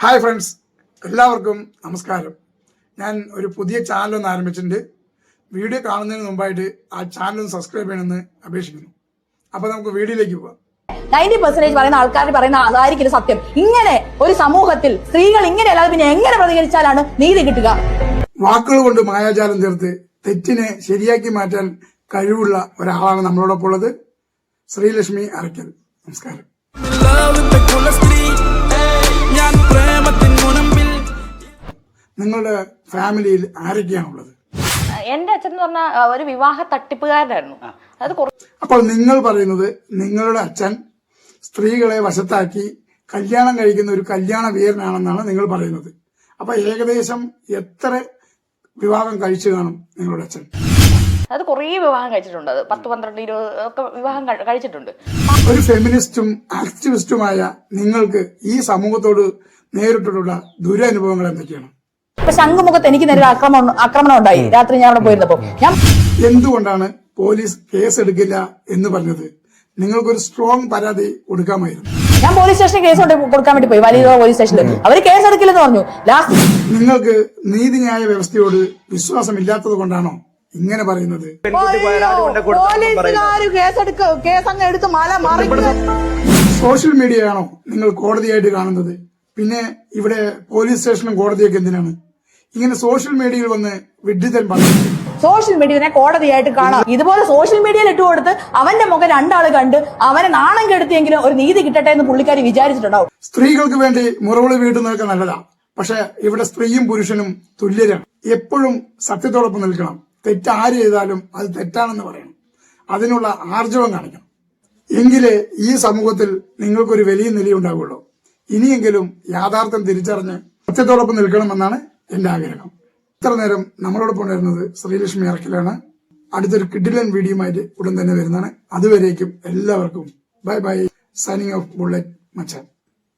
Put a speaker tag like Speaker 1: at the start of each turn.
Speaker 1: Hi friends, എല്ലാവർക്കും നമസ്കാരം. ഞാൻ ഒരു പുതിയ ചാനലൊന്ന് ആരംഭിച്ചിട്ടുണ്ട്. വീഡിയോ കാണുന്നതിന് മുമ്പായിട്ട് ആ ചാനൽ സബ്സ്ക്രൈബ് ചെയ്യണമെന്ന് അപേക്ഷിക്കുന്നു. അപ്പോൾ നമുക്ക് വീഡിയോയിലേക്ക് പോവാം.
Speaker 2: 90% പറയുന്ന ആൾക്കാർ പറയുന്ന അതായിരിക്കും സത്യം. ഇങ്ങനെ ഒരു സമൂഹത്തിൽ സ്ത്രീകൾ ഇങ്ങനെ അല്ലാതെ പിന്നെ എങ്ങനെ പ്രതികരിച്ചാലാണ് നീതി കിട്ടുക?
Speaker 1: വാക്കുകൾ കൊണ്ട് മായാജാലം തീർത്ത് തെറ്റിനെ ശരിയാക്കി മാറ്റാൻ കഴിവുള്ള ഒരാളാണ് നമ്മളോടൊപ്പം ഉള്ളത്. ശ്രീലക്ഷ്മി അറയ്ക്കൽ. നമസ്കാരം. നിങ്ങളുടെ ഫാമിലിയിൽ ആരൊക്കെയാണുള്ളത്?
Speaker 2: എന്റെ അച്ഛൻ എന്ന് പറഞ്ഞ ഒരു വിവാഹ തട്ടിപ്പുകാരനായിരുന്നു.
Speaker 1: അപ്പോൾ നിങ്ങൾ പറയുന്നത് നിങ്ങളുടെ അച്ഛൻ സ്ത്രീകളെ വശത്താക്കി കല്യാണം കഴിക്കുന്ന ഒരു കല്യാണ വീരനാണെന്നാണ് നിങ്ങൾ പറയുന്നത്. അപ്പൊ ഏകദേശം എത്ര വിവാഹം കഴിച്ചു കാണും നിങ്ങളുടെ അച്ഛൻ?
Speaker 2: അത് കുറേ വിവാഹം കഴിച്ചിട്ടുണ്ട്. 10, 12, 20 ഒക്കെ വിവാഹം കഴിച്ചിട്ടുണ്ട്.
Speaker 1: ഒരു ഫെമിനിസ്റ്റും ആക്ടിവിസ്റ്റുമായ നിങ്ങൾക്ക് ഈ സമൂഹത്തോട് നേരിട്ടുള്ള ദുരനുഭവങ്ങൾ എന്തൊക്കെയാണ്?
Speaker 2: ഇപ്പൊ ശംഖുമുഖത്ത് എനിക്ക് നേരെ ആക്രമണം ഉണ്ടായി. രാത്രി ഞാൻ അവിടെ പോയിരുന്നപ്പോ
Speaker 1: എന്തുകൊണ്ടാണ് പോലീസ് കേസെടുക്കില്ല എന്ന് പറഞ്ഞത്? നിങ്ങൾക്കൊരു സ്ട്രോങ് പരാതി കൊടുക്കാമായിരുന്നു.
Speaker 2: ഞാൻ പോലീസ് സ്റ്റേഷനിൽ കേസ് കൊടുക്കാൻ വേണ്ടി പോയി, വലിയ പോലീസ് സ്റ്റേഷനിൽ. അവര് കേസ് എടുക്കില്ലെന്ന് പറഞ്ഞു. ലാസ്റ്റ്
Speaker 1: നിങ്ങൾക്ക് നീതിന്യായ വ്യവസ്ഥയോട് വിശ്വാസമില്ലാത്തത് കൊണ്ടാണോ ഇങ്ങനെ പറയുന്നത്? സോഷ്യൽ മീഡിയയാണോ നിങ്ങൾ കോടതിയായിട്ട് കാണുന്നത്? പിന്നെ ഇവിടെ പോലീസ് സ്റ്റേഷനും കോടതിയൊക്കെ എന്തിനാണ്? ഇങ്ങനെ സോഷ്യൽ മീഡിയയിൽ വന്ന് വിഡ്ഢിത്തം പറയുന്നത്.
Speaker 2: സോഷ്യൽ മീഡിയനെ കോടതിയായിട്ട് കാണാം. ഇതുപോലെ സോഷ്യൽ മീഡിയയിൽ ഇട്ട് കൊടുത്ത് അവന്റെ മുഖം രണ്ടാള് കണ്ട് അവനെ നാണം കെടുത്തിയെങ്കിലും ഒരു നീതി കിട്ടട്ടെ എന്ന് പുള്ളിക്കാരി വിചാരിച്ചിട്ടുണ്ടാവും.
Speaker 1: സ്ത്രീകൾക്ക് വേണ്ടി മുറവിളി വീട്ടുന്നതൊക്കെ നല്ലതാ. പക്ഷെ ഇവിടെ സ്ത്രീയും പുരുഷനും തുല്യരാണ്. എപ്പോഴും സത്യത്തോടൊപ്പം നിൽക്കണം. തെറ്റ് ആര് ചെയ്താലും അത് തെറ്റാണെന്ന് പറയണം. അതിനുള്ള ആർജവം കാണിക്കണം. എങ്കിലേ ഈ സമൂഹത്തിൽ നിങ്ങൾക്കൊരു വലിയ നിലയുണ്ടാവുള്ളൂ. ഇനിയെങ്കിലും യാഥാർത്ഥ്യം തിരിച്ചറിഞ്ഞ് സത്യത്തോടൊപ്പം നിൽക്കണമെന്നാണ് എന്റെ ആഗ്രഹം. ഇത്ര നേരം നമ്മളോടൊപ്പം ഉണ്ടായിരുന്നത് ശ്രീലക്ഷ്മി അറയ്ക്കലാണ്. അടുത്തൊരു കിഡിലൻ വീഡിയോയുമായിട്ട് ഉടൻ തന്നെ വരുന്നതാണ്. അതുവരേക്കും എല്ലാവർക്കും bye bye. Signing off bullet മച്ചാൻ.